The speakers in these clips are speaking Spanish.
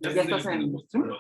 ¿Ya estás en Zoom?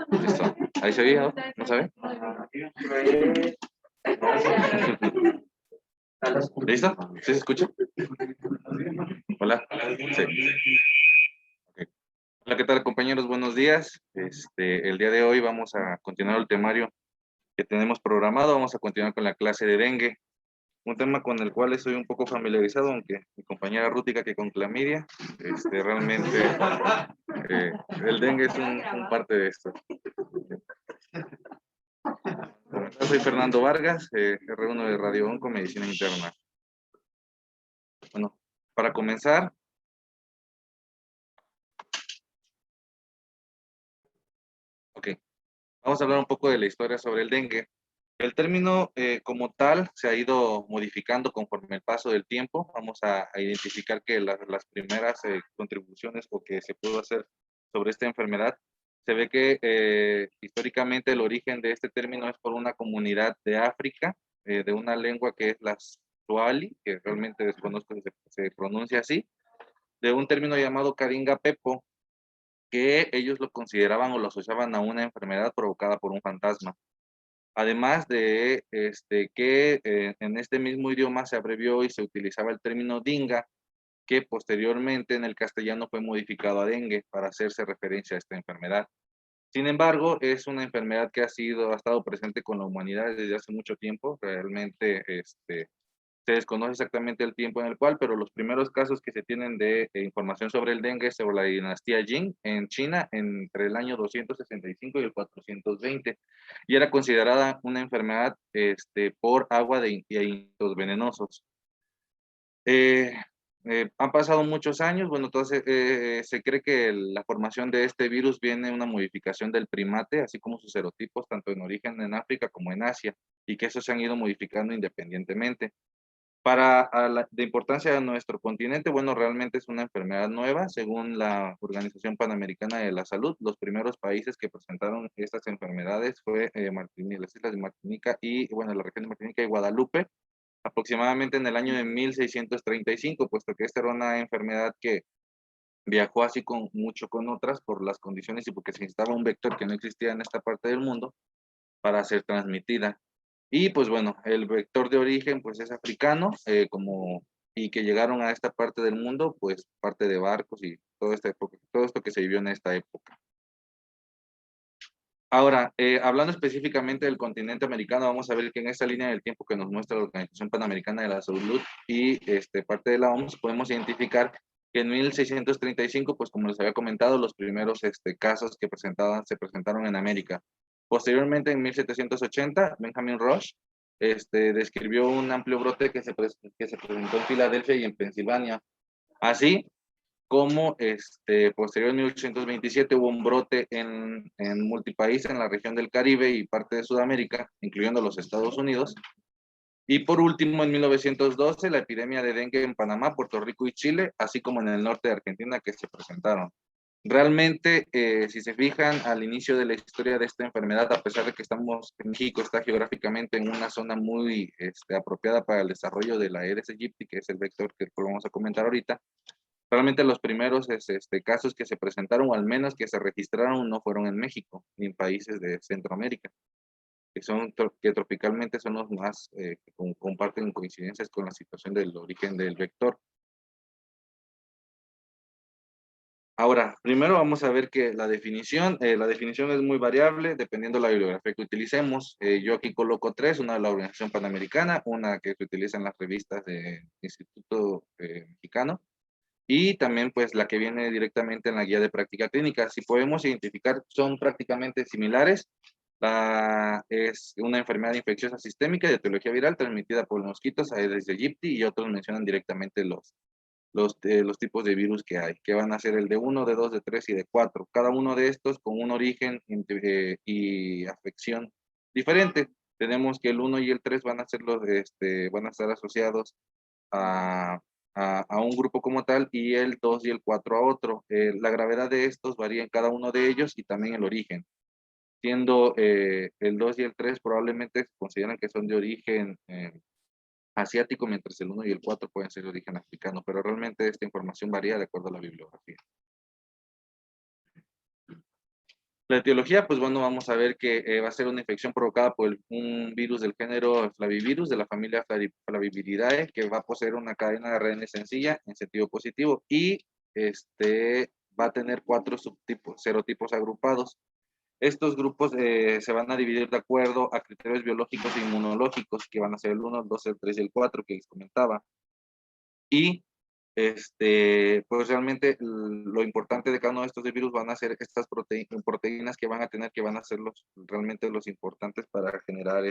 Listo. Ahí se oye, ¿no? ¿No sabe? ¿Listo? ¿Sí se escucha? Hola. Sí. Okay. Hola, ¿qué tal, compañeros? Buenos días. El día de hoy vamos a continuar el temario que tenemos programado. Vamos a continuar con la clase de dengue. Un tema con el cual estoy un poco familiarizado, aunque mi compañera Rútica que con clamidia, realmente el dengue es un parte de esto. Soy Fernando Vargas, R1 de Radio Onco, Medicina Interna. Bueno, para comenzar, vamos a hablar un poco de la historia sobre el dengue. El término como tal se ha ido modificando conforme el paso del tiempo. Vamos a identificar que las primeras contribuciones o que se pudo hacer sobre esta enfermedad Se ve que históricamente el origen de este término es por una comunidad de África, de una lengua que es la Swahili, que realmente desconozco si se pronuncia así, de un término llamado Karinga Pepo, que ellos lo consideraban o lo asociaban a una enfermedad provocada por un fantasma. Además de que en este mismo idioma se abrevió y se utilizaba el término dinga, que posteriormente en el castellano fue modificado a dengue para hacerse referencia a esta enfermedad. Sin embargo, es una enfermedad que ha estado presente con la humanidad desde hace mucho tiempo. Realmente se desconoce exactamente el tiempo en el cual, pero los primeros casos que se tienen de información sobre el dengue es sobre la dinastía Jin en China entre el año 265 y el 420, y era considerada una enfermedad por agua de insectos venenosos. Eh, Han pasado muchos años, bueno, entonces se cree que la formación de este virus viene de una modificación del primate, así como sus serotipos, tanto en origen en África como en Asia, y que esos se han ido modificando independientemente. De importancia de nuestro continente, bueno, realmente es una enfermedad nueva, según la Organización Panamericana de la Salud. Los primeros países que presentaron estas enfermedades fue las islas de Martinica y, bueno, la región de Martinica y Guadalupe, aproximadamente en el año de 1635, puesto que esta era una enfermedad que viajó así mucho con otras por las condiciones y porque se necesitaba un vector que no existía en esta parte del mundo para ser transmitida. Y pues bueno, el vector de origen pues es africano, y que llegaron a esta parte del mundo, pues parte de barcos y todo esto que se vivió en esta época. Ahora, hablando específicamente del continente americano, vamos a ver que en esta línea del tiempo que nos muestra la Organización Panamericana de la Salud y parte de la OMS, podemos identificar que en 1635, pues como les había comentado, los primeros casos que se presentaron en América. Posteriormente, en 1780, Benjamin Rush describió un amplio brote que se presentó en Filadelfia y en Pensilvania. Así como posterior en 1827 hubo un brote en multipaís en la región del Caribe y parte de Sudamérica, incluyendo los Estados Unidos. Y por último, en 1912, la epidemia de dengue en Panamá, Puerto Rico y Chile, así como en el norte de Argentina, que se presentaron. Realmente, si se fijan, al inicio de la historia de esta enfermedad, a pesar de que México está geográficamente en una zona muy apropiada para el desarrollo de la Aedes aegypti, que es el vector que vamos a comentar ahorita, realmente los primeros casos que se presentaron, o al menos que se registraron, no fueron en México, ni en países de Centroamérica, que tropicalmente son los más que comparten coincidencias con la situación del origen del vector. Ahora, primero vamos a ver que la definición es muy variable dependiendo de la bibliografía que utilicemos. Yo aquí coloco tres, una de la Organización Panamericana, una que se utiliza en las revistas del Instituto Mexicano, y también pues la que viene directamente en la guía de práctica clínica. Si podemos identificar, son prácticamente similares. Es una enfermedad infecciosa sistémica de etiología viral transmitida por mosquitos, Aedes aegypti, y otros mencionan directamente los tipos de virus que hay, que van a ser el de 1, de 2, de 3 y de 4. Cada uno de estos con un origen y afección diferente. Tenemos que el 1 y el 3 van a estar asociados a, un grupo como tal, y el 2 y el 4 a otro. La gravedad de estos varía en cada uno de ellos y también el origen. Siendo el 2 y el 3 probablemente se consideran que son de origen asiático, mientras el 1 y el 4 pueden ser de origen africano, pero realmente esta información varía de acuerdo a la bibliografía. La etiología, pues bueno, vamos a ver que va a ser una infección provocada por un virus del género Flavivirus, de la familia Flaviviridae, que va a poseer una cadena de ARN sencilla en sentido positivo, y va a tener 4 serotipos agrupados. Estos grupos se van a dividir de acuerdo a criterios biológicos e inmunológicos, que van a ser el 1, el 2, el 3 y el 4, que les comentaba. Y pues realmente lo importante de cada uno de estos virus van a ser estas proteínas que van a tener, que van a ser realmente los importantes para generar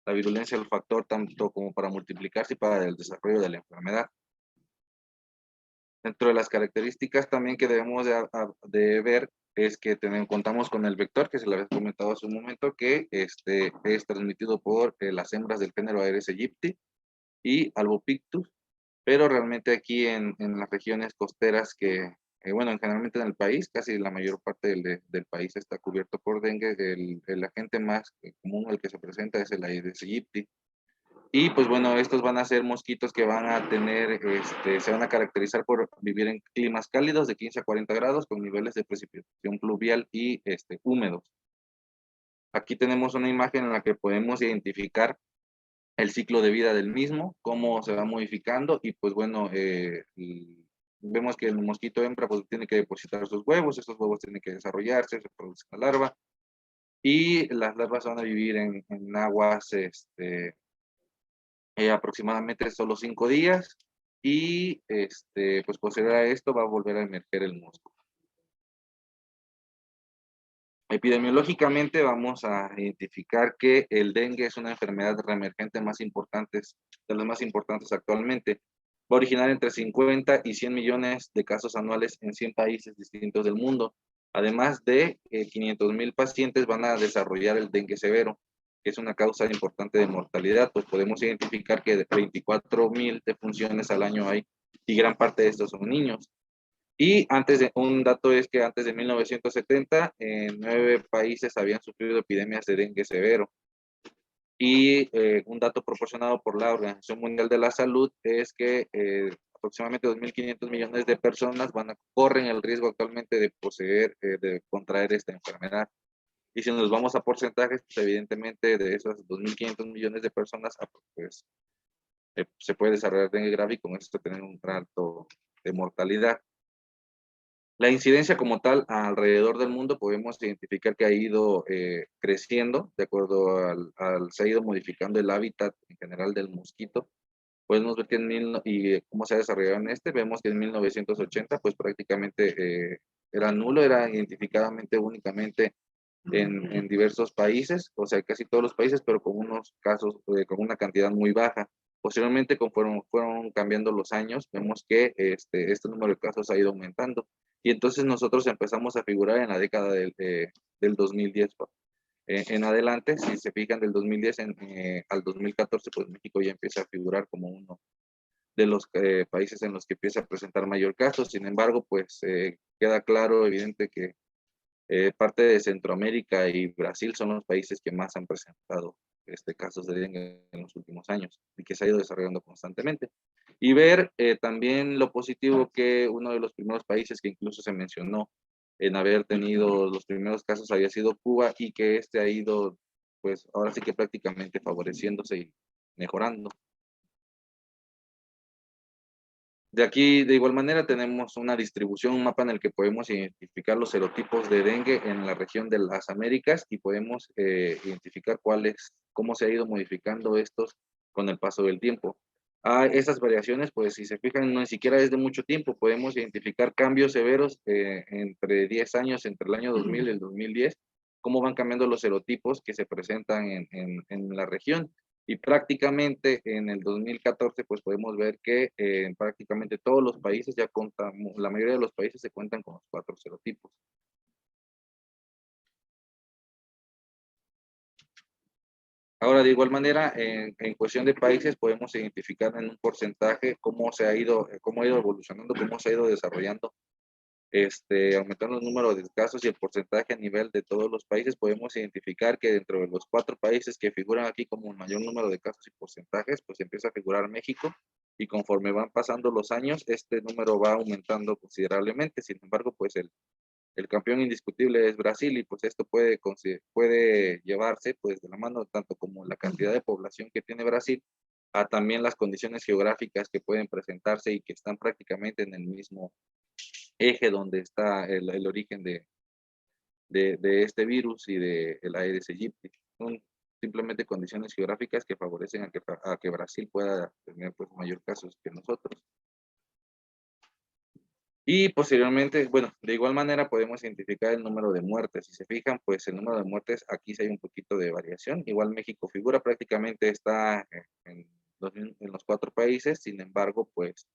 la virulencia del factor, tanto como para multiplicarse y para el desarrollo de la enfermedad. Dentro de las características también que debemos de ver es que contamos con el vector, que se lo había comentado hace un momento, que es transmitido por las hembras del género Aedes aegypti y Albopictus, pero realmente aquí en las regiones costeras bueno, generalmente en el país, casi la mayor parte del país está cubierto por dengue. El agente más común, el que se presenta, es el Aedes aegypti. Y pues bueno, estos van a ser mosquitos que van a tener, se van a caracterizar por vivir en climas cálidos de 15 a 40 grados con niveles de precipitación pluvial y húmedos. Aquí tenemos una imagen en la que podemos identificar el ciclo de vida del mismo, cómo se va modificando y pues bueno, vemos que el mosquito hembra pues tiene que depositar sus huevos, esos huevos tienen que desarrollarse, se produce la larva y las larvas van a vivir en aguas aproximadamente solo 5 días y pues posterior a esto va a volver a emerger el mosco. Epidemiológicamente vamos a identificar que el dengue es una enfermedad reemergente de las más importantes actualmente. Va a originar entre 50 y 100 millones de casos anuales en 100 países distintos del mundo. Además de 500,000 pacientes van a desarrollar el dengue severo, que es una causa importante de mortalidad, pues podemos identificar que 24,000 defunciones al año hay y gran parte de estos son niños. Y un dato es que antes de 1970, en 9 países habían sufrido epidemias de dengue severo. Y un dato proporcionado por la Organización Mundial de la Salud es que aproximadamente 2.500 millones de personas corren el riesgo actualmente de de contraer esta enfermedad. Y si nos vamos a porcentajes, pues, evidentemente de esos 2.500 millones de personas, pues se puede desarrollar dengue grave y con esto tener un alto de mortalidad. La incidencia como tal alrededor del mundo podemos identificar que ha ido creciendo de acuerdo se ha ido modificando el hábitat en general del mosquito. Podemos ver que cómo se ha desarrollado vemos que en 1980 pues prácticamente era nulo, era identificadamente únicamente en diversos países, o sea, casi todos los países, pero con unos casos, con una cantidad muy baja. Posteriormente, conforme fueron cambiando los años, vemos que este número de casos ha ido aumentando. Y entonces nosotros empezamos a figurar en la década del 2010 en adelante. Si se fijan, del 2010 al 2014, pues México ya empieza a figurar como uno de los países en los que empieza a presentar mayor casos. Sin embargo, pues queda claro, evidente que parte de Centroamérica y Brasil son los países que más han presentado casos de dengue en los últimos años y que se ha ido desarrollando constantemente. Y ver también lo positivo que uno de los primeros países que incluso se mencionó en haber tenido los primeros casos había sido Cuba y que ha ido, pues ahora sí que prácticamente favoreciéndose y mejorando. De aquí, de igual manera, tenemos una distribución, un mapa en el que podemos identificar los serotipos de dengue en la región de las Américas y podemos identificar cómo se ha ido modificando estos con el paso del tiempo. Estas variaciones, pues si se fijan, no ni siquiera es de mucho tiempo. Podemos identificar cambios severos entre 10 años, entre el año 2000 y el 2010, cómo van cambiando los serotipos que se presentan en la región. Y prácticamente en el 2014, pues podemos ver que en prácticamente todos los países ya contamos, la mayoría de los países se cuentan con los 4 serotipos. Ahora, de igual manera, en cuestión de países, podemos identificar en un porcentaje cómo ha ido evolucionando, cómo se ha ido desarrollando, aumentando el número de casos y el porcentaje a nivel de todos los países. Podemos identificar que dentro de los 4 países que figuran aquí como el mayor número de casos y porcentajes, pues empieza a figurar México, y conforme van pasando los años, este número va aumentando considerablemente. Sin embargo, pues el campeón indiscutible es Brasil, y pues esto puede llevarse pues de la mano tanto como la cantidad de población que tiene Brasil, a también las condiciones geográficas que pueden presentarse y que están prácticamente en el mismo eje donde está el origen de este virus y de el Aedes aegypti. Son simplemente condiciones geográficas que favorecen a que Brasil pueda tener pues mayor casos que nosotros. Y posteriormente, bueno, de igual manera podemos identificar el número de muertes. Si se fijan, pues el número de muertes aquí sí hay un poquito de variación. Igual México figura, prácticamente está en los 4 países. Sin embargo, pues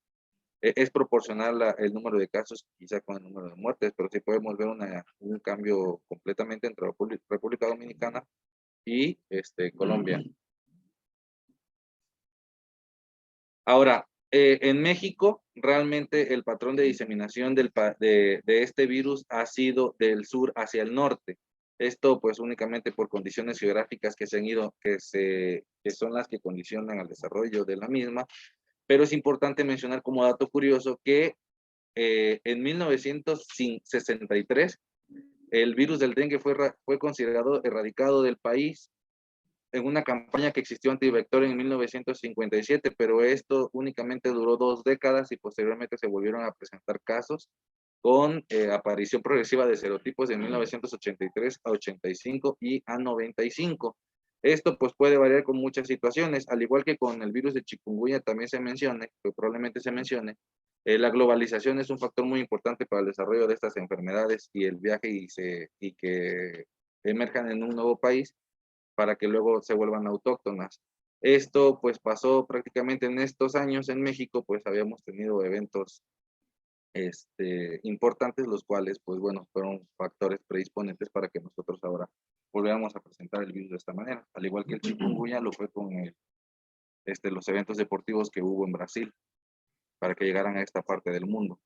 es proporcional el número de casos quizá con el número de muertes, pero sí podemos ver un cambio completamente entre República Dominicana y Colombia. Ahora, En México, realmente el patrón de diseminación de este virus ha sido del sur hacia el norte. Esto pues únicamente por condiciones geográficas que se han ido, que son las que condicionan al desarrollo de la misma. Pero es importante mencionar como dato curioso que en 1963 el virus del dengue fue considerado erradicado del país en una campaña que existió antivector en 1957, pero esto únicamente duró 2 décadas y posteriormente se volvieron a presentar casos con aparición progresiva de serotipos de 1983 a 85 y a 95. Esto pues puede variar con muchas situaciones, al igual que con el virus de chikungunya también se mencione, que probablemente se mencione, la globalización es un factor muy importante para el desarrollo de estas enfermedades y el viaje y que emerjan en un nuevo país para que luego se vuelvan autóctonas. Esto pues pasó prácticamente en estos años en México, pues habíamos tenido eventos importantes, los cuales pues bueno, fueron factores predisponentes para que nosotros ahora volvamos a presentar el virus de esta manera, al igual que el chikungunya lo fue con los eventos deportivos que hubo en Brasil, para que llegaran a esta parte del mundo.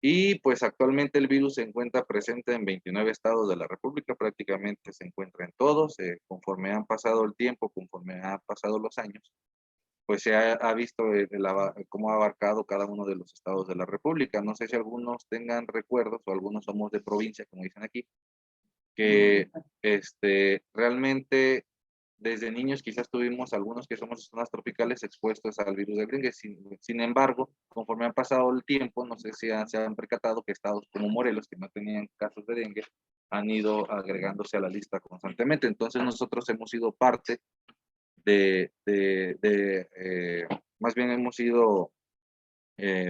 Y pues actualmente el virus se encuentra presente en 29 estados de la República, prácticamente se encuentra en todos, conforme han pasado el tiempo, conforme han pasado los años, pues se ha visto cómo ha abarcado cada uno de los estados de la República. No sé si algunos tengan recuerdos o algunos somos de provincia, como dicen aquí, que realmente desde niños quizás tuvimos algunos que somos de zonas tropicales expuestos al virus del dengue. Sin embargo, conforme ha pasado el tiempo, no sé si se han percatado que estados como Morelos, que no tenían casos de dengue, han ido agregándose a la lista constantemente. Entonces nosotros hemos sido parte más bien hemos sido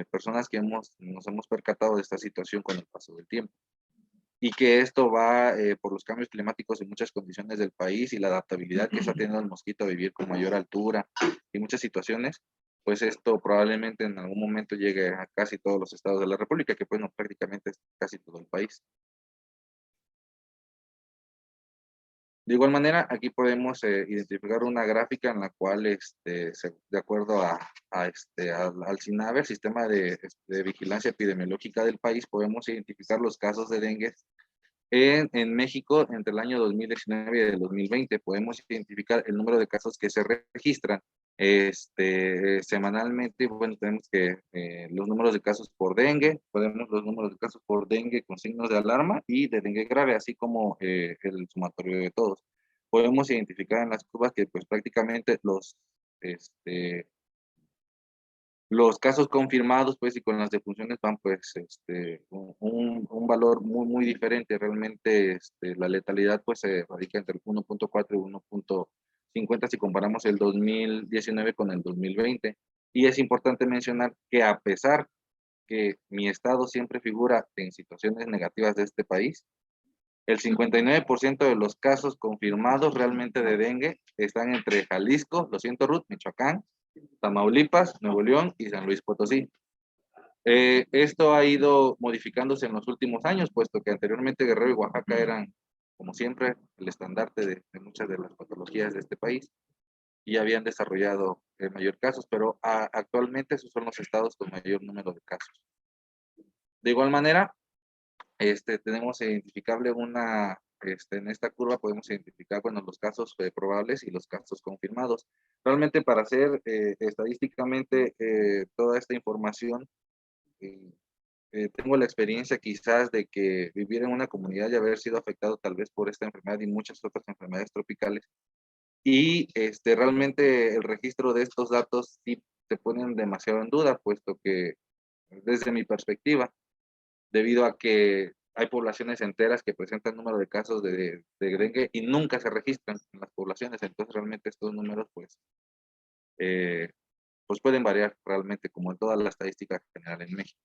personas que nos hemos percatado de esta situación con el paso del tiempo. Y que esto va por los cambios climáticos en muchas condiciones del país y la adaptabilidad que está teniendo el mosquito a vivir con mayor altura y muchas situaciones, pues esto probablemente en algún momento llegue a casi todos los estados de la República, que pues no, prácticamente es casi todo el país. De igual manera, aquí podemos identificar una gráfica en la cual, de acuerdo al SINAVE, el Sistema de Vigilancia Epidemiológica del país, podemos identificar los casos de dengue en México entre el año 2019 y el 2020. Podemos identificar el número de casos que se registran semanalmente. Bueno, tenemos que los números de casos por dengue, podemos los números de casos por dengue con signos de alarma y de dengue grave, así como el sumatorio de todos. Podemos identificar en las curvas que pues prácticamente los casos confirmados, pues, y con las defunciones van, pues, un valor muy, muy diferente. Realmente, la letalidad, pues, se radica entre el 1.4 y 1.50 si comparamos el 2019 con el 2020. Y es importante mencionar que a pesar que mi estado siempre figura en situaciones negativas de este país, el 59% de los casos confirmados realmente de dengue están entre Jalisco, lo siento Ruth, Michoacán, Tamaulipas, Nuevo León y San Luis Potosí. Esto ha ido modificándose en los últimos años, puesto que anteriormente Guerrero y Oaxaca eran, como siempre, el estandarte de muchas de las patologías de este país y habían desarrollado mayor casos, pero actualmente esos son los estados con mayor número de casos. De igual manera, tenemos identificable en esta curva podemos identificar, bueno, los casos probables y los casos confirmados. Realmente para hacer estadísticamente toda esta información, tengo la experiencia quizás de que vivir en una comunidad y haber sido afectado tal vez por esta enfermedad y muchas otras enfermedades tropicales. Y realmente el registro de estos datos sí se ponen demasiado en duda, puesto que desde mi perspectiva, debido a que hay poblaciones enteras que presentan número de casos de dengue y nunca se registran en las poblaciones, entonces realmente estos números pues pueden variar realmente como en toda la estadística general en México.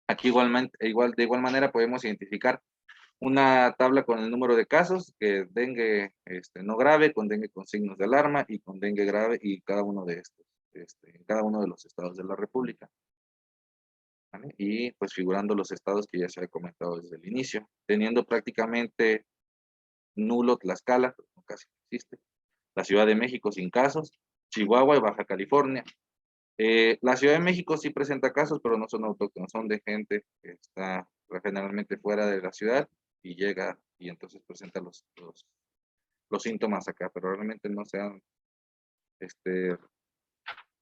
Aquí de igual manera podemos identificar una tabla con el número de casos, que dengue no grave, con dengue con signos de alarma y con dengue grave y cada uno de estos, en cada uno de los estados de la República. ¿Vale? Y pues figurando los estados que ya se ha comentado desde el inicio, teniendo prácticamente nulo Tlaxcala, no casi no existe, la Ciudad de México sin casos, Chihuahua y Baja California, La Ciudad de México sí presenta casos, pero no son autóctonos, son de gente que está generalmente fuera de la ciudad y llega y entonces presenta los síntomas acá, pero realmente no se han este,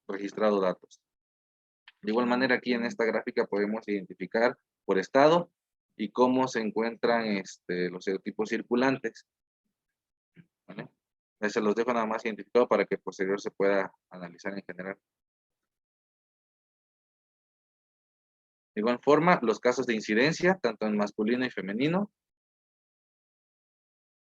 registrado datos. De igual manera, aquí en esta gráfica podemos identificar por estado y cómo se encuentran los serotipos circulantes. ¿Vale? Se los dejo nada más identificado para que posterior se pueda analizar en general. De igual forma, los casos de incidencia, tanto en masculino y femenino.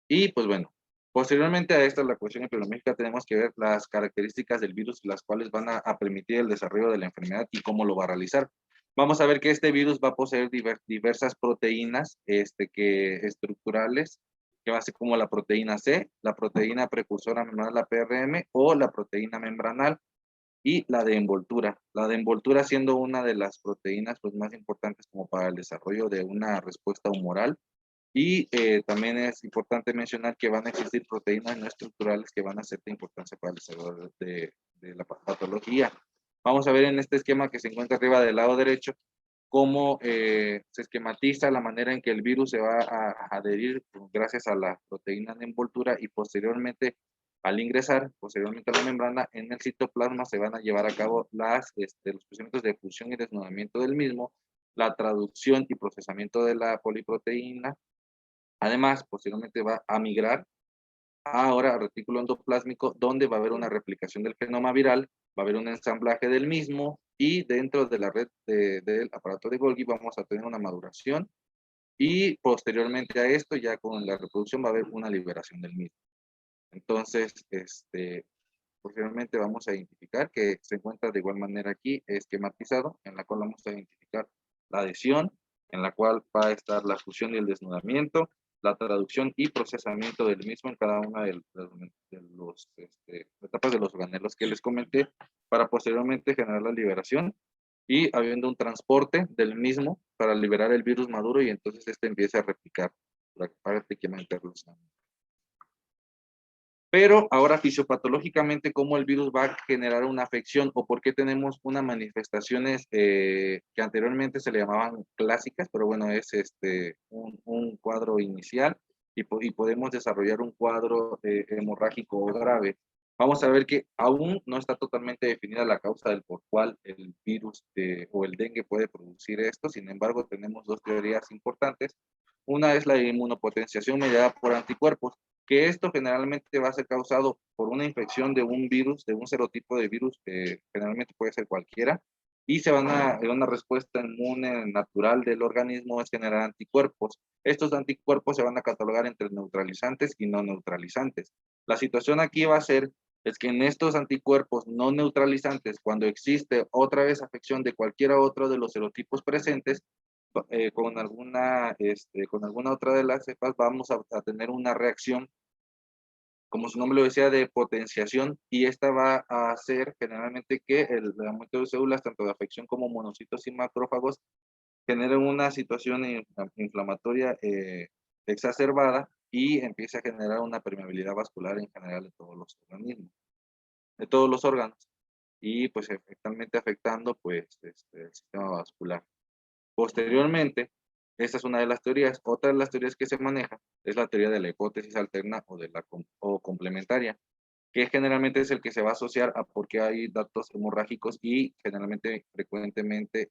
Y pues bueno, posteriormente a esta, la cuestión epidemiológica, tenemos que ver las características del virus, las cuales van a permitir el desarrollo de la enfermedad y cómo lo va a realizar. Vamos a ver que este virus va a poseer diversas proteínas estructurales, que va a ser como la proteína C, la proteína precursora membranal, la PRM, o la proteína membranal, y la de envoltura. La de envoltura siendo una de las proteínas pues, más importantes como para el desarrollo de una respuesta humoral. Y también es importante mencionar que van a existir proteínas no estructurales que van a ser de importancia para el desarrollo de la patología. Vamos a ver en este esquema que se encuentra arriba del lado derecho cómo se esquematiza la manera en que el virus se va a adherir gracias a la proteína de envoltura y posteriormente al ingresar, posteriormente a la membrana, en el citoplasma se van a llevar a cabo los procedimientos de fusión y desnudamiento del mismo, la traducción y procesamiento de la poliproteína. Además, posteriormente va a migrar ahora al retículo endoplásmico, donde va a haber una replicación del genoma viral, va a haber un ensamblaje del mismo, y dentro de la red del aparato de Golgi vamos a tener una maduración, y posteriormente a esto, ya con la reproducción, va a haber una liberación del mismo. Entonces, posteriormente vamos a identificar que se encuentra de igual manera aquí esquematizado, en la cual vamos a identificar la adhesión, en la cual va a estar la fusión y el desnudamiento, la traducción y procesamiento del mismo en cada una de las etapas de los organelos que les comenté, para posteriormente generar la liberación y habiendo un transporte del mismo para liberar el virus maduro y entonces empieza a replicar prácticamente. Pero ahora fisiopatológicamente, ¿cómo el virus va a generar una afección o por qué tenemos unas manifestaciones que anteriormente se le llamaban clásicas, pero bueno, es un cuadro inicial y podemos desarrollar un cuadro hemorrágico grave? Vamos a ver que aún no está totalmente definida la causa del por cual el virus o el dengue puede producir esto. Sin embargo, tenemos dos teorías importantes. Una es la inmunopotenciación mediada por anticuerpos, que esto generalmente va a ser causado por una infección de un virus, de un serotipo de virus, que generalmente puede ser cualquiera, y se van a, en una respuesta inmune natural del organismo es generar anticuerpos. Estos anticuerpos se van a catalogar entre neutralizantes y no neutralizantes. La situación aquí va a ser es que en estos anticuerpos no neutralizantes, cuando existe otra vez afección de cualquiera otro de los serotipos presentes, con alguna otra de las cepas, vamos a tener una reacción, como su nombre lo decía, de potenciación, y esta va a hacer generalmente que el aumento de células, tanto de afección como monocitos y macrófagos, generen una situación inflamatoria exacerbada y empiece a generar una permeabilidad vascular en general de todos los organismos, de todos los órganos, y pues efectivamente afectando pues el sistema vascular. Posteriormente, esta es una de las teorías. Otra de las teorías que se maneja es la teoría de la hipótesis alterna o complementaria, que generalmente es el que se va a asociar a por qué hay datos hemorrágicos y generalmente, frecuentemente,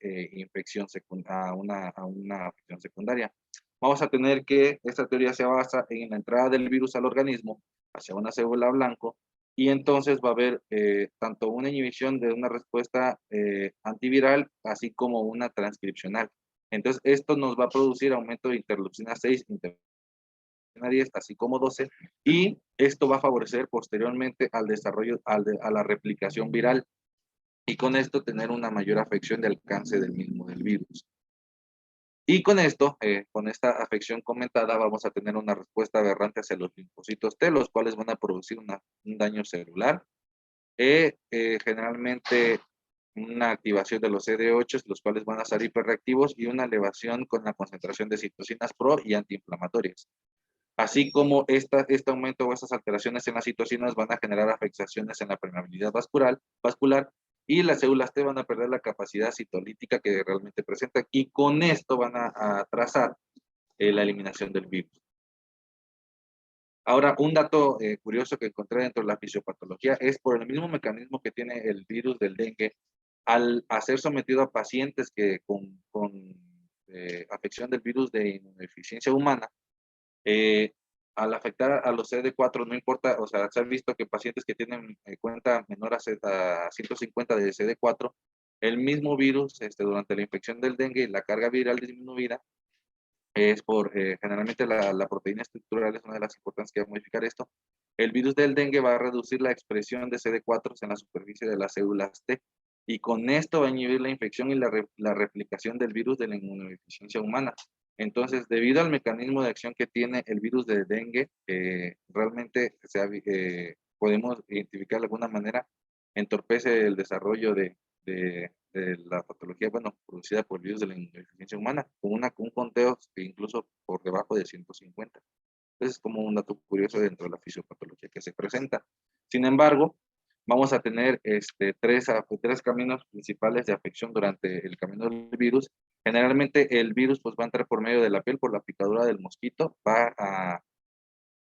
a una afección secundaria. Vamos a tener que esta teoría se basa en la entrada del virus al organismo hacia una célula blanco, y entonces va a haber tanto una inhibición de una respuesta antiviral, así como una transcripcional. Entonces, esto nos va a producir aumento de interleucina 6, interleucina 10, así como 12, y esto va a favorecer posteriormente al desarrollo, a la replicación viral, y con esto tener una mayor afección de alcance del virus. Y con esto, con esta afección comentada, vamos a tener una respuesta aberrante hacia los linfocitos T, los cuales van a producir un daño celular. Generalmente una activación de los CD8, los cuales van a ser hiperreactivos, y una elevación con la concentración de citocinas pro y antiinflamatorias. Así como este aumento o estas alteraciones en las citocinas van a generar afectaciones en la permeabilidad vascular, y las células T van a perder la capacidad citolítica que realmente presentan, y con esto van a trazar la eliminación del virus. Ahora, un dato curioso que encontré dentro de la fisiopatología es por el mismo mecanismo que tiene el virus del dengue, al ser sometido a pacientes que con afección del virus de inmunodeficiencia humana, al afectar a los CD4, no importa, o sea, se ha visto que pacientes que tienen cuenta menor a 150 de CD4, el mismo virus, durante la infección del dengue y la carga viral disminuida, es por, generalmente la proteína estructural es una de las importantes que va a modificar esto. El virus del dengue va a reducir la expresión de CD4 en la superficie de las células T, y con esto va a inhibir la infección y la replicación del virus de la inmunodeficiencia humana. Entonces, debido al mecanismo de acción que tiene el virus de dengue, realmente podemos identificar de alguna manera, entorpece el desarrollo de la patología, bueno, producida por virus de la inmunodeficiencia humana, con un conteo incluso por debajo de 150. Entonces, es como un dato curioso dentro de la fisiopatología que se presenta. Sin embargo, vamos a tener tres caminos principales de afección durante el camino del virus. Generalmente el virus pues, va a entrar por medio de la piel, por la picadura del mosquito, va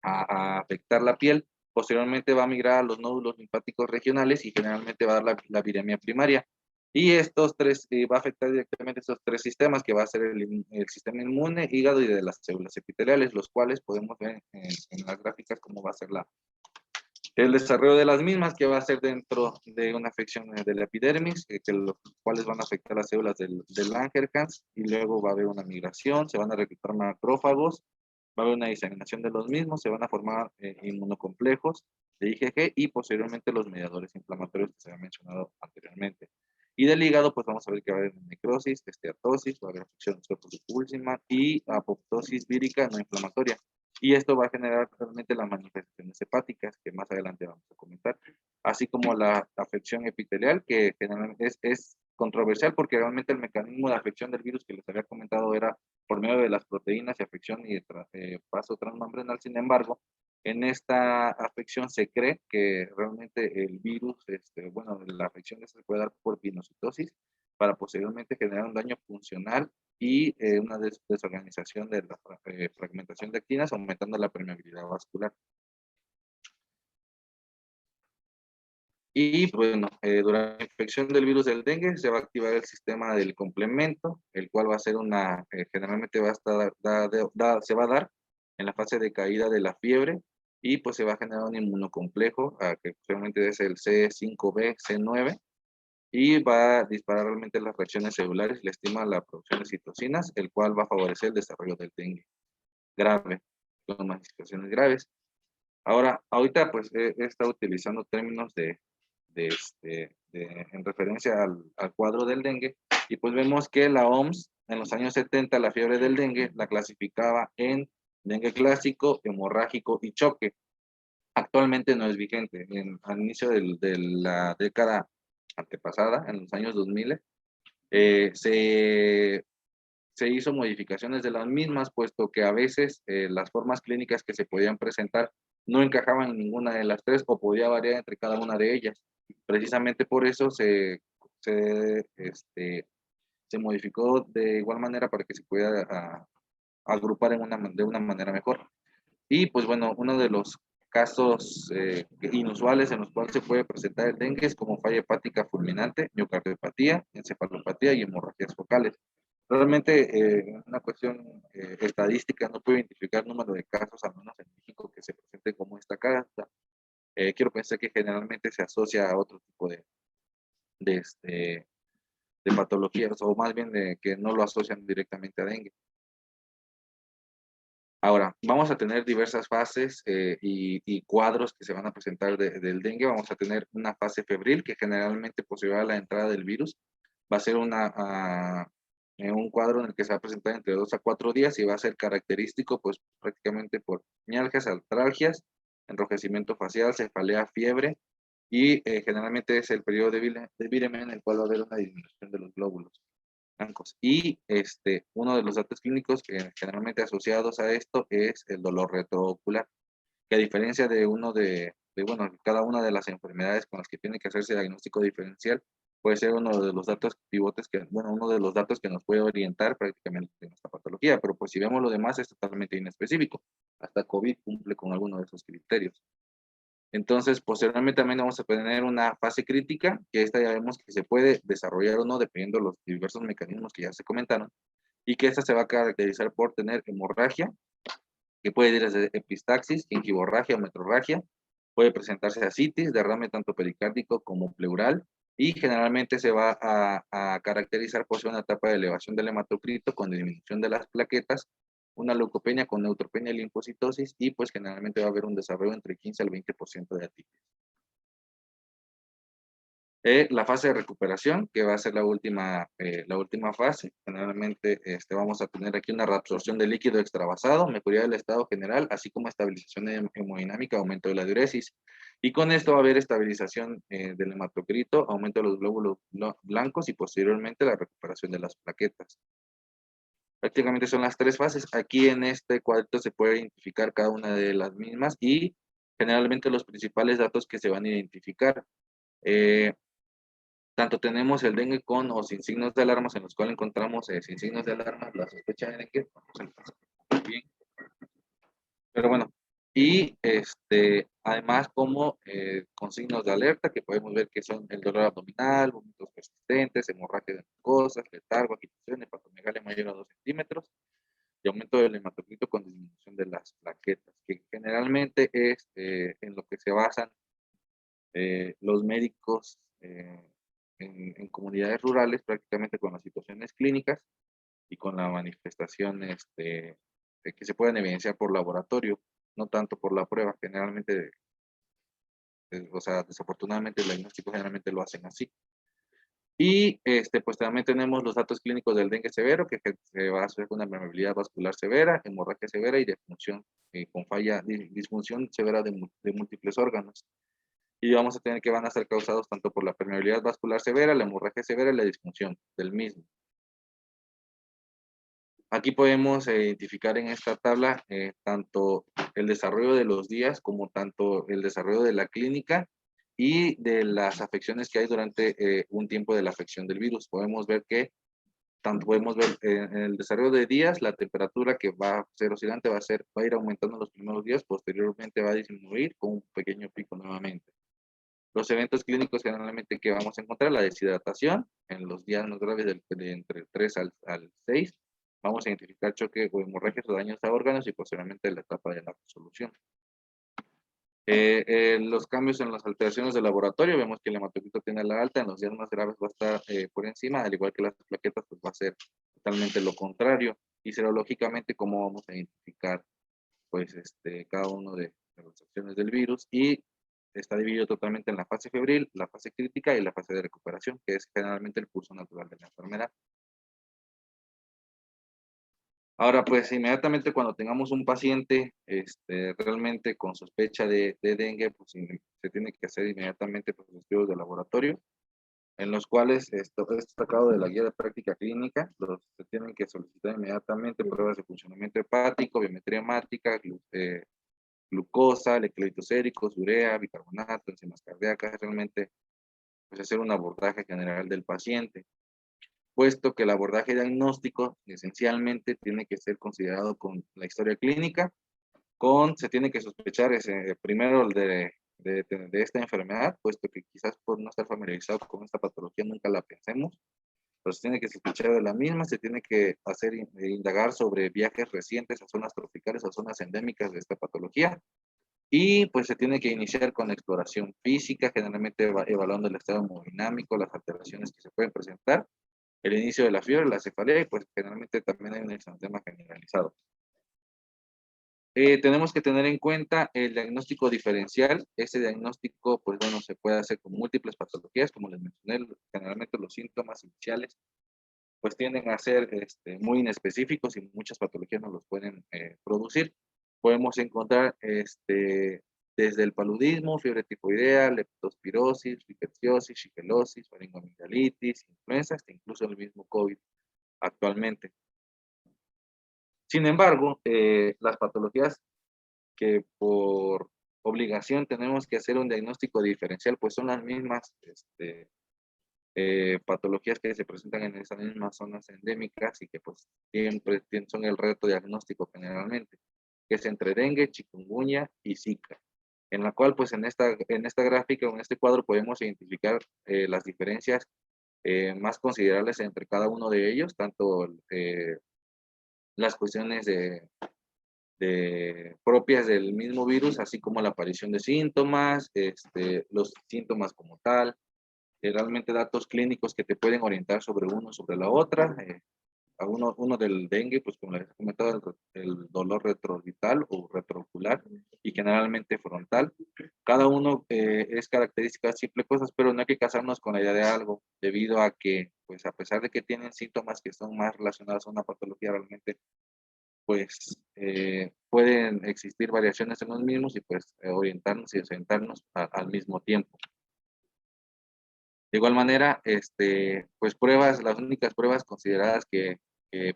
a afectar la piel, posteriormente va a migrar a los nódulos linfáticos regionales y generalmente va a dar la viremia primaria. Y estos tres, va a afectar directamente estos tres sistemas, que va a ser el sistema inmune, hígado y de las células epiteliales, los cuales podemos ver en las gráficas cómo va a ser el desarrollo de las mismas, que va a ser dentro de una afección de la epidermis, los cuales van a afectar las células del Langerhans, y luego va a haber una migración, se van a reclutar macrófagos, va a haber una diseminación de los mismos, se van a formar inmunocomplejos de IgG y posteriormente los mediadores inflamatorios que se había mencionado anteriormente. Y del hígado, pues vamos a ver que va a haber necrosis, esteatosis, va a haber afección de Pulsiman y apoptosis vírica no inflamatoria. Y esto va a generar realmente las manifestaciones hepáticas, que más adelante vamos a comentar, así como la afección epitelial, que generalmente es controversial porque realmente el mecanismo de afección del virus que les había comentado era por medio de las proteínas y afección y paso transmembranal. Sin embargo, en esta afección se cree que realmente el virus, bueno, la afección se puede dar por pinocitosis para posteriormente generar un daño funcional y una desorganización de la fragmentación de actinas, aumentando la permeabilidad vascular. Y bueno, durante la infección del virus del dengue se va a activar el sistema del complemento, el cual va a ser generalmente va a estar, se va a dar en la fase de caída de la fiebre, y pues se va a generar un inmunocomplejo, que posiblemente es el C5b, C9, y va a disparar realmente las reacciones celulares, le estima la producción de citocinas, el cual va a favorecer el desarrollo del dengue grave, con manifestaciones graves. Ahora, ahorita pues he estado utilizando términos en referencia al cuadro del dengue, y pues vemos que la OMS en los años 70 la fiebre del dengue la clasificaba en dengue clásico, hemorrágico y choque. Actualmente no es vigente. Al inicio de la década antepasada, en los años 2000, se hizo modificaciones de las mismas, puesto que a veces las formas clínicas que se podían presentar no encajaban en ninguna de las tres o podía variar entre cada una de ellas. Precisamente por eso se modificó de igual manera para que se pueda agrupar de una manera mejor. Y pues bueno, uno de los casos inusuales en los cuales se puede presentar el dengue es como falla hepática fulminante, miocardiopatía, encefalopatía y hemorragias focales. Realmente, una cuestión estadística, no puedo identificar el número de casos, al menos en México, que se presente como esta causa. Quiero pensar que generalmente se asocia a otro tipo de, de patologías, o más bien de que no lo asocian directamente a dengue. Ahora, vamos a tener diversas fases y cuadros que se van a presentar del dengue. Vamos a tener una fase febril, que generalmente posterior a la entrada del virus va a ser un cuadro en el que se va a presentar entre 2 a 4 días, y va a ser característico pues prácticamente por mialgias, artralgias, enrojecimiento facial, cefalea, fiebre, y generalmente es el periodo de Viremen en el cual va a haber una disminución de los glóbulos blancos. Y uno de los datos clínicos que generalmente asociados a esto es el dolor retroocular, que a diferencia de bueno, cada una de las enfermedades con las que tiene que hacerse diagnóstico diferencial, puede ser uno de los datos pivotes que, bueno, uno de los datos que nos puede orientar prácticamente en esta patología, pero pues si vemos lo demás es totalmente inespecífico. Hasta COVID cumple con alguno de esos criterios. Entonces, posteriormente también vamos a tener una fase crítica, que esta ya vemos que se puede desarrollar o no, dependiendo de los diversos mecanismos que ya se comentaron, y que esta se va a caracterizar por tener hemorragia, que puede ir desde epistaxis, gingivorragia o metrorragia, puede presentarse ascitis, derrame tanto pericárdico como pleural, y generalmente se va a caracterizar por ser una etapa de elevación del hematocrito con disminución de las plaquetas, una leucopenia con neutropenia y linfocitosis, y pues generalmente va a haber un desarrollo entre 15 al 20% de atipias. La fase de recuperación, que va a ser la última fase. Generalmente vamos a tener aquí una reabsorción de líquido extravasado, mejoría del estado general, así como estabilización hemodinámica, aumento de la diuresis. Y con esto va a haber estabilización del hematocrito, aumento de los glóbulos blancos y posteriormente la recuperación de las plaquetas. Prácticamente son las tres fases. Aquí en este cuadrito se puede identificar cada una de las mismas y generalmente los principales datos que se van a identificar. Tanto tenemos el dengue con o sin signos de alarma, en los cuales encontramos sin signos de alarma la sospecha de dengue. Bien. Pero bueno, y además como con signos de alerta, que podemos ver que son el dolor abdominal, vómitos persistentes, hemorragia de mucosas, letargo, agitación, hepatomegalia mayor a 2 centímetros, y aumento del hematocrito con disminución de las plaquetas, que generalmente es en lo que se basan los médicos en comunidades rurales, prácticamente con las situaciones clínicas y con la manifestación que se pueden evidenciar por laboratorio, no tanto por la prueba. Generalmente, o sea, desafortunadamente el diagnóstico generalmente lo hacen así. Y pues también tenemos los datos clínicos del dengue severo, que se va a hacer con una permeabilidad vascular severa, hemorragia severa y disfunción con falla, disfunción severa de múltiples órganos. Y vamos a tener que van a ser causados tanto por la permeabilidad vascular severa, la hemorragia severa y la disfunción del mismo. Aquí podemos identificar en esta tabla tanto el desarrollo de los días como tanto el desarrollo de la clínica y de las afecciones que hay durante un tiempo de la afección del virus. Podemos ver que tanto podemos ver en el desarrollo de días, la temperatura que va a ser oscilante va a ir aumentando en los primeros días, posteriormente va a disminuir con un pequeño pico nuevamente. Los eventos clínicos generalmente que vamos a encontrar, la deshidratación, en los días más graves de entre el 3 al 6, vamos a identificar choque o hemorragias o daños a órganos y posteriormente la etapa de la resolución. Los cambios en las alteraciones del laboratorio, vemos que el hematocrito tiene la alta, en los días más graves va a estar por encima, al igual que las plaquetas, pues va a ser totalmente lo contrario. Y serológicamente, cómo vamos a identificar pues cada uno de las acciones del virus, y está dividido totalmente en la fase febril, la fase crítica y la fase de recuperación, que es generalmente el curso natural de la enfermedad. Ahora, pues inmediatamente cuando tengamos un paciente realmente con sospecha de dengue, pues se tiene que hacer inmediatamente pues, los estudios de laboratorio, en los cuales esto es sacado de la guía de práctica clínica. Se tienen que solicitar inmediatamente pruebas de funcionamiento hepático, biometría hemática, glucosa, electrolitos séricos, urea, bicarbonato, enzimas cardíacas, realmente pues hacer un abordaje general del paciente, puesto que el abordaje diagnóstico esencialmente tiene que ser considerado con la historia clínica, se tiene que sospechar primero de esta enfermedad, puesto que quizás por no estar familiarizado con esta patología nunca la pensemos, pero se tiene que sospechar de la misma, se tiene que hacer indagar sobre viajes recientes a zonas tropicales o zonas endémicas de esta patología, y pues se tiene que iniciar con exploración física, generalmente evaluando el estado hemodinámico, las alteraciones que se pueden presentar, el inicio de la fiebre, la cefalea, y pues generalmente también hay un exantema generalizado. Tenemos que tener en cuenta el diagnóstico diferencial. Este diagnóstico, pues bueno, se puede hacer con múltiples patologías, como les mencioné, generalmente los síntomas iniciales pues tienden a ser muy inespecíficos y muchas patologías nos los pueden producir. Podemos encontrar desde el paludismo, fiebre tifoidea, leptospirosis, rickettsiosis, shigellosis, faringoamigdalitis, influenza, hasta incluso el mismo COVID actualmente. Sin embargo, las patologías que por obligación tenemos que hacer un diagnóstico diferencial, pues son las mismas patologías que se presentan en esas mismas zonas endémicas y que pues siempre son el reto diagnóstico generalmente, que es entre dengue, chikungunya y Zika, en la cual pues en esta gráfica o en este cuadro podemos identificar las diferencias más considerables entre cada uno de ellos, tanto las cuestiones propias del mismo virus, así como la aparición de síntomas, los síntomas como tal, realmente datos clínicos que te pueden orientar sobre uno sobre la otra. Uno del dengue, pues como les he comentado, el dolor retroorbital o retroocular y generalmente frontal. Cada uno es características simple cosas, pero no hay que casarnos con la idea de algo, debido a que, pues a pesar de que tienen síntomas que son más relacionados a una patología, realmente pues pueden existir variaciones en los mismos y pues orientarnos y sentarnos al mismo tiempo. De igual manera, pues pruebas, las únicas pruebas consideradas que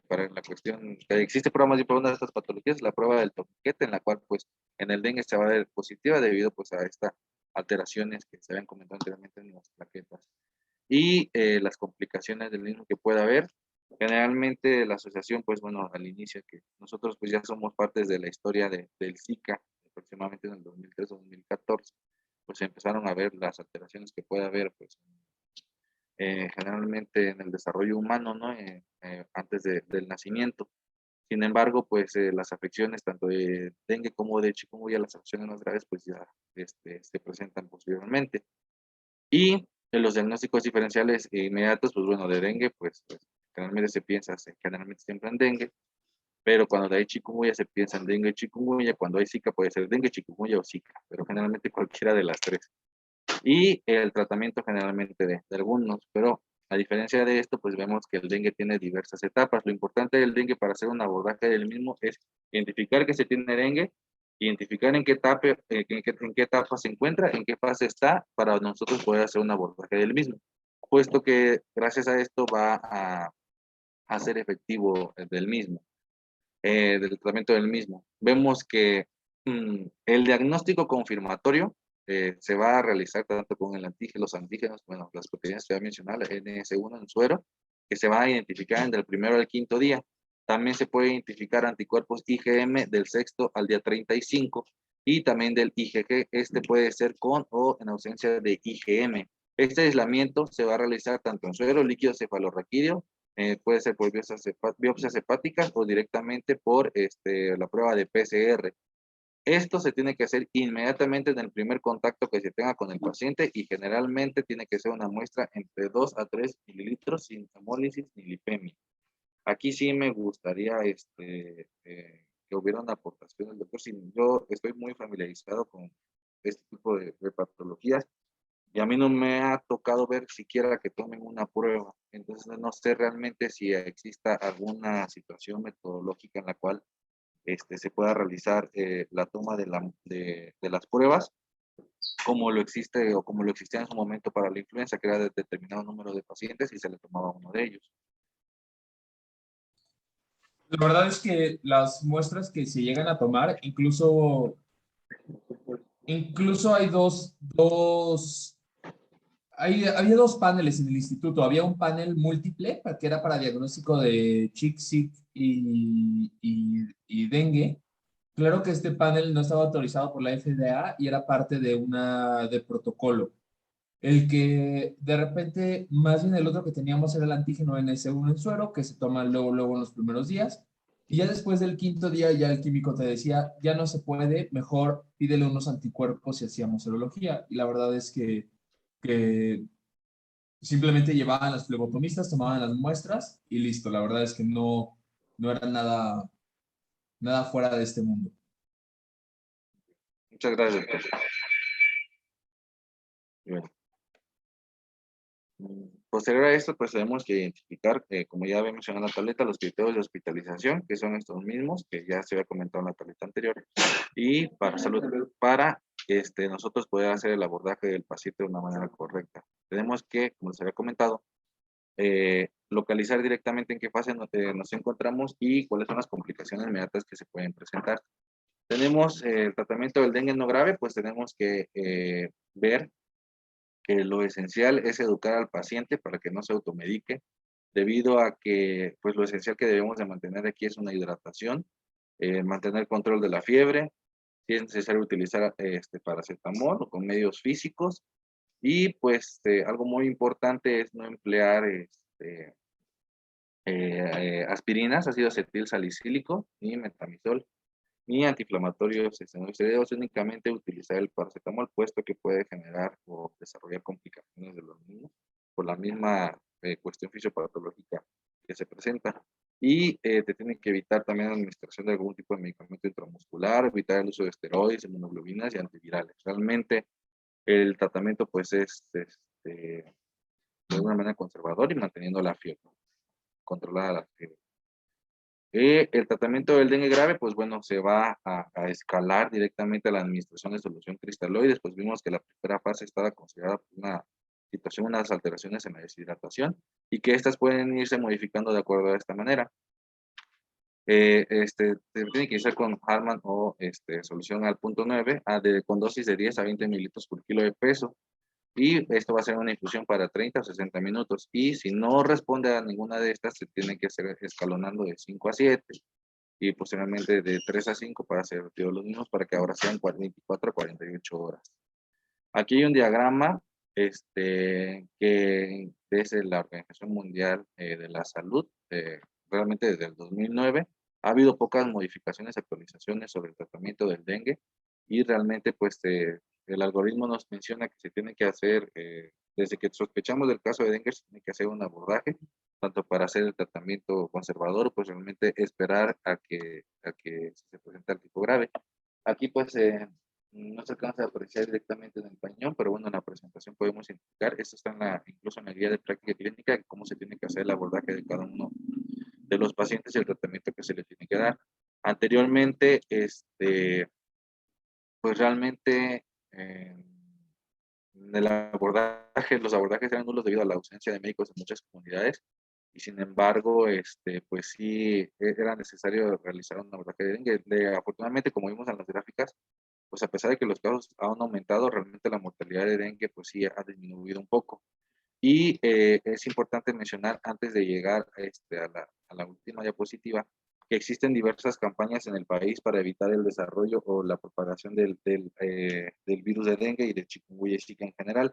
para la cuestión, que existe prueba más bien para una de estas patologías, la prueba del torniquete, en la cual pues en el dengue se va a ver positiva debido pues a estas alteraciones que se habían comentado anteriormente en las plaquetas. Y las complicaciones del mismo que pueda haber. Generalmente la asociación, pues bueno, al inicio que nosotros pues ya somos partes de la historia del Zika, aproximadamente en el 2013 o 2014, pues se empezaron a ver las alteraciones que puede haber, pues generalmente en el desarrollo humano, ¿no? Antes del nacimiento. Sin embargo, pues las afecciones tanto de dengue como de chikungunya, las afecciones más graves, pues ya se presentan posteriormente. Y en los diagnósticos diferenciales inmediatos, pues bueno, de dengue, pues generalmente se piensa generalmente siempre en dengue, pero cuando hay chikungunya se piensa en dengue y chikungunya, cuando hay Zika puede ser dengue, chikungunya o Zika, pero generalmente cualquiera de las tres. Y el tratamiento generalmente de algunos, pero a diferencia de esto, pues vemos que el dengue tiene diversas etapas. Lo importante del dengue para hacer un abordaje del mismo es identificar que se tiene dengue, identificar en qué etapa se encuentra, en qué fase está, para nosotros poder hacer un abordaje del mismo, puesto que gracias a esto va a ser efectivo del mismo, del tratamiento del mismo. Vemos que el diagnóstico confirmatorio se va a realizar tanto con los antígenos, bueno, las proteínas que voy a mencionar, la NS1 en suero, que se va a identificar entre el primero al quinto día. También se puede identificar anticuerpos IgM del sexto al día 35 y también del IgG. Este puede ser con o en ausencia de IgM. Este aislamiento se va a realizar tanto en suero, líquido cefalorraquídeo, puede ser por biopsias hepáticas o directamente por la prueba de PCR. Esto se tiene que hacer inmediatamente en el primer contacto que se tenga con el paciente y generalmente tiene que ser una muestra entre 2 a 3 mililitros sin hemólisis ni lipemia. Aquí sí me gustaría que hubiera una aportación del doctor. Yo estoy muy familiarizado con este tipo de patologías y a mí no me ha tocado ver siquiera que tomen una prueba. Entonces no sé realmente si exista alguna situación metodológica en la cual se pueda realizar la toma de las pruebas, como lo existe o como lo existía en su momento para la influenza, que era de determinado número de pacientes y se le tomaba uno de ellos. La verdad es que las muestras que se llegan a tomar, incluso hay había dos paneles en el instituto. Había un panel múltiple, que era para diagnóstico de CHIK, y dengue. Claro que este panel no estaba autorizado por la FDA y era parte de protocolo. El que de repente, más bien el otro que teníamos era el antígeno NS1 en suero, que se toma luego en los primeros días. Y ya después del quinto día, ya el químico te decía, ya no se puede, mejor pídele unos anticuerpos y hacíamos serología. Y la verdad es que simplemente llevaban las flebotomistas, tomaban las muestras y listo. La verdad es que no era nada fuera de este mundo. Muchas gracias, doctor. Bien. Posterior a esto, pues tenemos que identificar, como ya había mencionado en la tableta, los criterios de hospitalización, que son estos mismos, que ya se había comentado en la tableta anterior, y para nosotros poder hacer el abordaje del paciente de una manera correcta. Tenemos que, como les había comentado, localizar directamente en qué fase nos encontramos y cuáles son las complicaciones inmediatas que se pueden presentar. Tenemos el tratamiento del dengue no grave, pues tenemos que ver que lo esencial es educar al paciente para que no se automedique, debido a que pues lo esencial que debemos de mantener aquí es una hidratación, mantener control de la fiebre, si es necesario utilizar paracetamol o con medios físicos, y pues algo muy importante es no emplear aspirinas, ácido acetil salicílico, ni metamizol, ni antiinflamatorios esteroideos, únicamente utilizar el paracetamol, puesto que puede generar o desarrollar complicaciones de los niños por la misma cuestión fisiopatológica que se presenta. Y te tienen que evitar también la administración de algún tipo de medicamento intramuscular, evitar el uso de esteroides, inmunoglobulinas y antivirales. Realmente el tratamiento pues es de una manera conservadora y manteniendo la fiebre, controlada la fiebre. El tratamiento del dengue grave, pues bueno, se va a escalar directamente a la administración de solución cristaloides, pues vimos que la primera fase estaba considerada por una situación, unas alteraciones en la deshidratación, y que estas pueden irse modificando de acuerdo a esta manera. Se tiene que iniciar con Harman o solución al punto 9, con dosis de 10 a 20 mililitros por kilo de peso. Y esto va a ser una infusión para 30 o 60 minutos. Y si no responde a ninguna de estas, se tiene que hacer escalonando de 5 a 7 y posteriormente de 3 a 5 para hacer retiro de los mismos, para que ahora sean 24 a 48 horas. Aquí hay un diagrama que desde la Organización Mundial de la Salud, realmente desde el 2009, ha habido pocas modificaciones, actualizaciones sobre el tratamiento del dengue, y realmente pues el algoritmo nos menciona que se tiene que hacer, desde que sospechamos del caso de dengue, se tiene que hacer un abordaje, tanto para hacer el tratamiento conservador, pues realmente esperar a que se presente el tipo grave. Aquí pues no se alcanza a apreciar directamente en el pañón, pero bueno, en la presentación podemos identificar, esto está incluso en la guía de práctica clínica, cómo se tiene que hacer el abordaje de cada uno de los pacientes y el tratamiento que se les tiene que dar. Anteriormente, pues realmente los abordajes eran nulos debido a la ausencia de médicos en muchas comunidades, y sin embargo, pues sí era necesario realizar un abordaje de dengue. Afortunadamente, como vimos en las gráficas, pues a pesar de que los casos han aumentado, realmente la mortalidad de dengue pues sí ha disminuido un poco. Y es importante mencionar, antes de llegar a la última diapositiva, que existen diversas campañas en el país para evitar el desarrollo o la propagación del virus de dengue y de chikungunya y zika en general.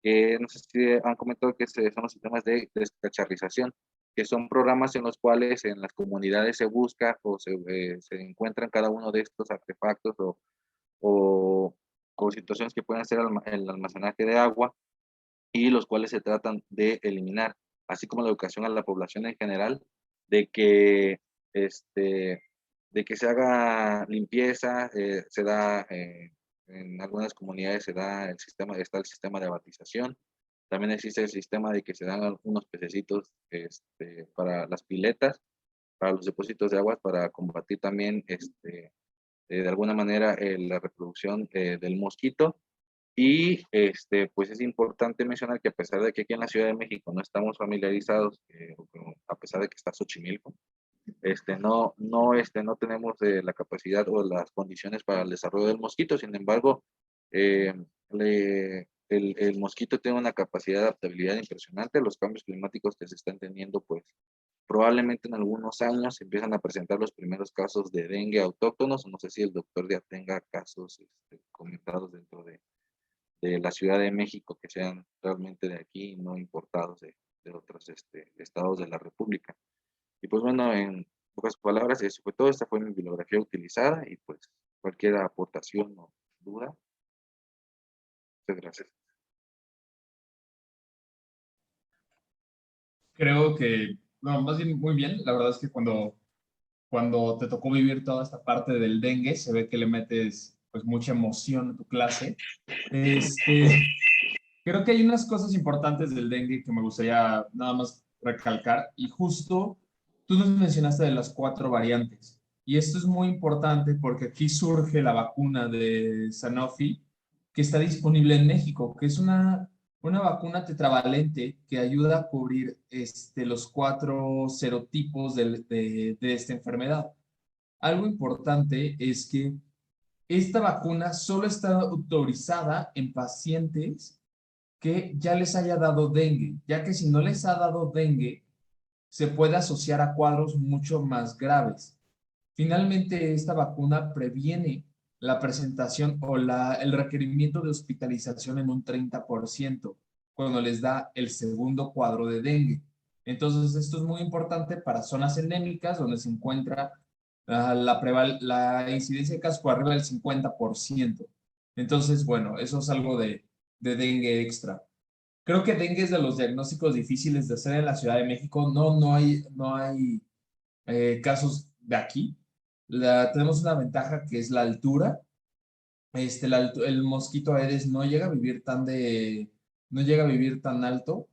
No sé si han comentado que son los sistemas de descacharrización, que son programas en los cuales en las comunidades se busca o se encuentran cada uno de estos artefactos o situaciones que pueden ser el almacenaje de agua, y los cuales se tratan de eliminar, así como la educación a la población en general, de que, de que se haga limpieza, en algunas comunidades está el sistema de abatización, también existe el sistema de que se dan algunos pececitos para las piletas, para los depósitos de aguas, para combatir también de alguna manera la reproducción del mosquito. Y pues es importante mencionar que a pesar de que aquí en la Ciudad de México no estamos familiarizados, a pesar de que está Xochimilco, no tenemos la capacidad o las condiciones para el desarrollo del mosquito. Sin embargo, eh, el mosquito tiene una capacidad de adaptabilidad impresionante. Los cambios climáticos que se están teniendo, pues probablemente en algunos años se empiezan a presentar los primeros casos de dengue autóctonos. No sé si el doctor ya tenga casos comentados dentro de la Ciudad de México que sean realmente de aquí y no importados de otros estados de la República. Y pues bueno, en pocas palabras, eso fue todo. Esta fue mi bibliografía utilizada, y pues cualquier aportación o duda, muchas gracias. Creo que, no, más bien muy bien. La verdad es que cuando te tocó vivir toda esta parte del dengue, se ve que le metes pues mucha emoción a tu clase. Creo que hay unas cosas importantes del dengue que me gustaría nada más recalcar, y justo tú nos mencionaste de las 4 variantes, y esto es muy importante porque aquí surge la vacuna de Sanofi que está disponible en México, que es una vacuna tetravalente que ayuda a cubrir los 4 serotipos de esta enfermedad. Algo importante es que esta vacuna solo está autorizada en pacientes que ya les haya dado dengue, ya que si no les ha dado dengue, se puede asociar a cuadros mucho más graves. Finalmente, esta vacuna previene la presentación o el requerimiento de hospitalización en un 30% cuando les da el segundo cuadro de dengue. Entonces, esto es muy importante para zonas endémicas donde se encuentra la incidencia de casos por arriba del 50%. Entonces, bueno, eso es algo de dengue extra. Creo que dengue es de los diagnósticos difíciles de hacer en la Ciudad de México. No hay casos de aquí. Tenemos una ventaja que es la altura. El mosquito Aedes no llega a vivir tan alto.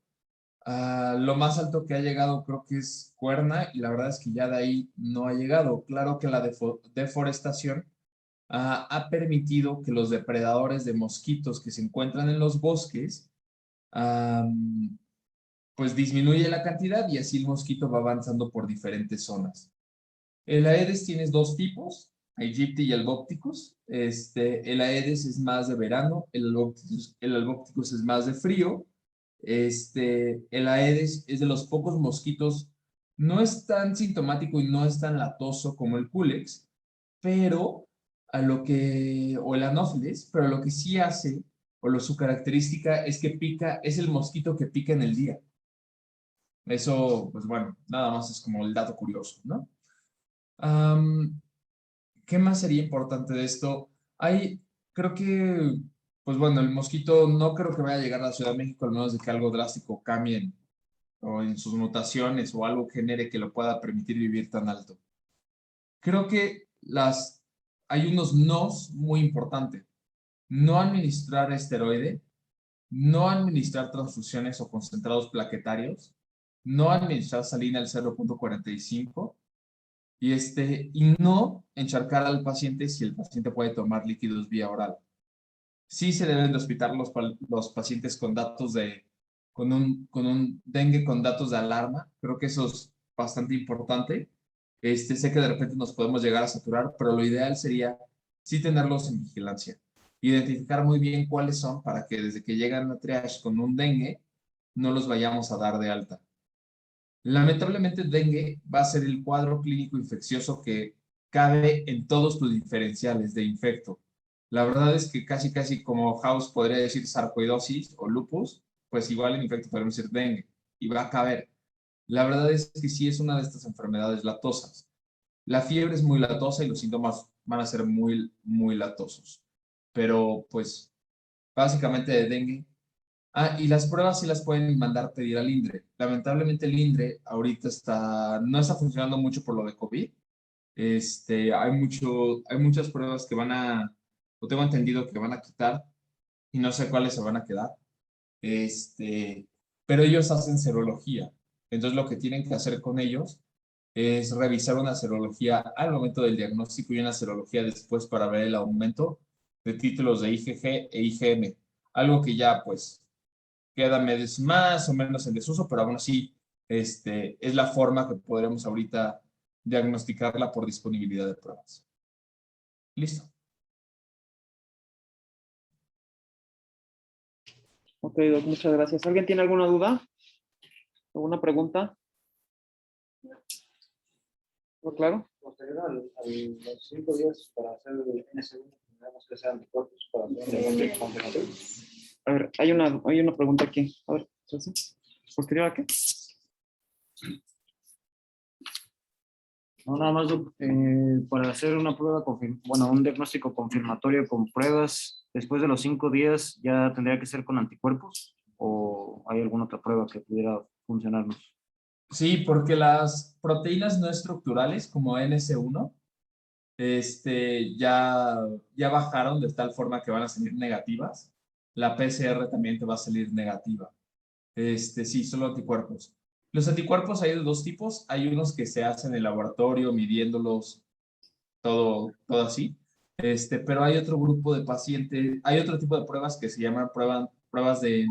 Lo más alto que ha llegado creo que es Cuerna y la verdad es que ya de ahí no ha llegado. Claro que la deforestación ha permitido que los depredadores de mosquitos que se encuentran en los bosques pues disminuye la cantidad y así el mosquito va avanzando por diferentes zonas. El Aedes tiene dos tipos, Aegypti y Albopticus. El Aedes es más de verano, el Albopticus es más de frío. El Aedes es de los pocos mosquitos, no es tan sintomático y no es tan latoso como el Culex, pero o el Anopheles, pero lo que sí hace, su característica es que pica, es el mosquito que pica en el día. Eso, pues bueno, nada más es como el dato curioso, ¿no? ¿Qué más sería importante de esto? Creo que, pues bueno, el mosquito no creo que vaya a llegar a la Ciudad de México, al menos de que algo drástico cambie o en sus mutaciones o algo genere que lo pueda permitir vivir tan alto. Creo que hay unos nos muy importantes. No administrar esteroide, no administrar transfusiones o concentrados plaquetarios, no administrar salina al 0,45 y no encharcar al paciente si el paciente puede tomar líquidos vía oral. Sí se deben de hospitalizar los pacientes con un dengue con datos de alarma. Creo que eso es bastante importante. Sé que de repente nos podemos llegar a saturar, pero lo ideal sería sí tenerlos en vigilancia. Identificar muy bien cuáles son para que desde que llegan a triage con un dengue, no los vayamos a dar de alta. Lamentablemente, dengue va a ser el cuadro clínico infeccioso que cabe en todos tus diferenciales de infecto. La verdad es que casi como House podría decir sarcoidosis o lupus, pues igual en infecto podemos decir dengue y va a caber. La verdad es que sí es una de estas enfermedades latosas. La fiebre es muy latosa y los síntomas van a ser muy latosos. Pero pues básicamente de dengue. Y las pruebas sí las pueden mandar pedir al INDRE. Lamentablemente el INDRE ahorita no está funcionando mucho por lo de COVID. Hay muchas pruebas que o tengo entendido que van a quitar y no sé cuáles se van a quedar. Pero ellos hacen serología. Entonces lo que tienen que hacer con ellos es revisar una serología al momento del diagnóstico y una serología después para ver el aumento de títulos de IgG e IgM. Algo que ya pues queda más o menos en desuso, pero aún así es la forma que podremos ahorita diagnosticarla por disponibilidad de pruebas. Listo. Ok, Doc, muchas gracias. ¿Alguien tiene alguna duda? ¿Alguna pregunta? ¿Todo claro? Posterior a los 5 días para hacer el NS1, tendremos que hacer anticuerpos para hacer el confirmatorio. A ver, hay una pregunta aquí. A ver, ¿posterior a qué? No, nada más para hacer una prueba, un diagnóstico confirmatorio con pruebas, después de los 5 días ya tendría que ser con anticuerpos o hay alguna otra prueba que pudiera funcionarnos. Sí, porque las proteínas no estructurales como NS1 ya bajaron de tal forma que van a salir negativas. La PCR también te va a salir negativa. Sí, solo anticuerpos. Los anticuerpos hay de dos tipos. Hay unos que se hacen en el laboratorio midiéndolos todo así. Pero hay otro grupo de pacientes, hay otro tipo de pruebas que se llaman pruebas de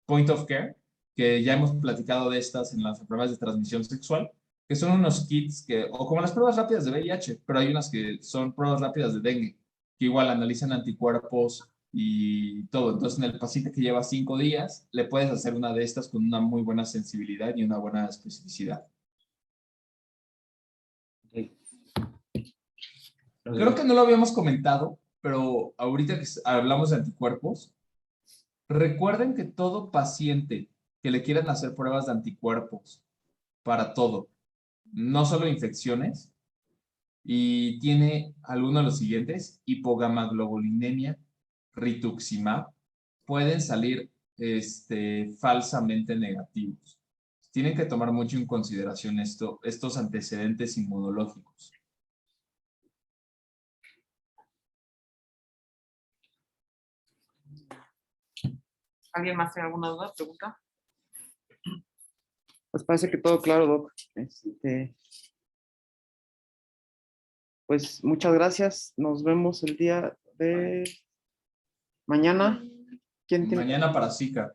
point of care, que ya hemos platicado de estas en las pruebas de transmisión sexual, que son unos kits o como las pruebas rápidas de VIH, pero hay unas que son pruebas rápidas de dengue, que igual analizan anticuerpos y todo. Entonces, en el paciente que lleva 5 días, le puedes hacer una de estas con una muy buena sensibilidad y una buena especificidad. Creo que no lo habíamos comentado, pero ahorita que hablamos de anticuerpos, recuerden que todo paciente que le quieran hacer pruebas de anticuerpos para todo, no solo infecciones, y tiene alguno de los siguientes: hipogamaglobulinemia, rituximab, pueden salir falsamente negativos. Tienen que tomar mucho en consideración estos antecedentes inmunológicos. ¿Alguien más tiene alguna duda, pregunta? Pues parece que todo claro, Doc. Pues muchas gracias. Nos vemos el día de mañana. ¿Quién tiene? Mañana para Zika.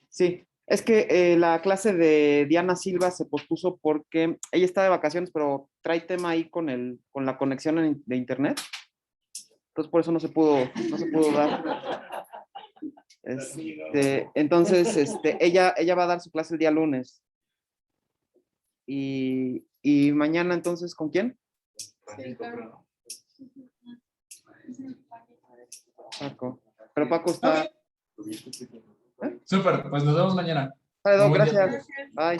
Sí, es que la clase de Diana Silva se pospuso porque ella está de vacaciones, pero trae tema ahí con la conexión de internet. Entonces por eso no se pudo dar. Entonces, ella va a dar su clase el día lunes. Y mañana entonces, ¿con quién? Paco. Pero Paco está. Súper, pues nos vemos mañana. Vale, Doc, Muy buen día a gracias. Bye.